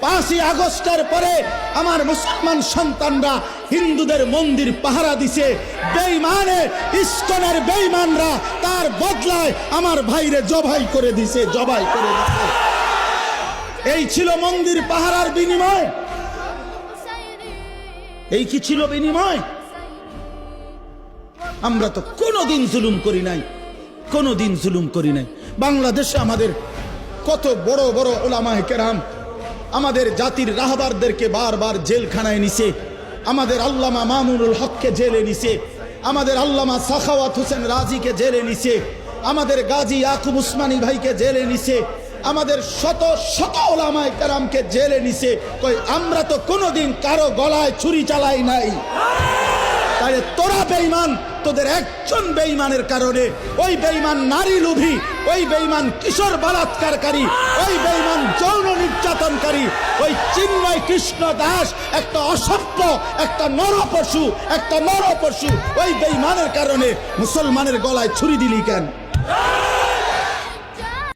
5ই আগস্টের পরে আমার মুসলমান সন্তানরা হিন্দুদের মন্দির পাহারা দিছে, বেঈমানে ইস্কনের বেঈমানরা তার বদলায় আমার ভাইরে জবাই করে দিছে। এই ছিল মন্দির পাহারার বিনিময়। এই কি ছিল বিনিময়? আমরা তো কোনোদিন জুলুম করি নাই, কোনোদিন জুলুম করি নাই। বাংলাদেশে আমাদের কত বড় বড় উলামায়ে কেরাম আমাদের জাতির রাহবারদেরকে বারবার জেলখানায় নিছে। আমাদের আল্লামা মামুনুল হককে জেলে নিছে, আমাদের আল্লামা সাখাওয়াত হোসেন রাজিকে জেলে নিছে, আমাদের গাজী ইয়াকুব উসমানী ভাইকে জেলে নিছে, আমাদের শত শত উলামায়ে কেরামকে জেলে নিছে। কই আমরা তো কোনোদিন কারো গলায় ছুরি চালাই নাই। তাহলে তোরা বেঈমান, তোদের একজন বেঈমানের কারণে ওই বেঈমান নারী লোভী, ওই বেঈমান কিশোর বলাৎকারকারী, ওই বেঈমান যৌন নির্যাতনকারী, ওই চিন্ময় কৃষ্ণ দাস একটা অসভ্য, একটা নরপশু, ওই বেঈমানের কারণে মুসলমানের গলায় ছুরি দিলি কেন?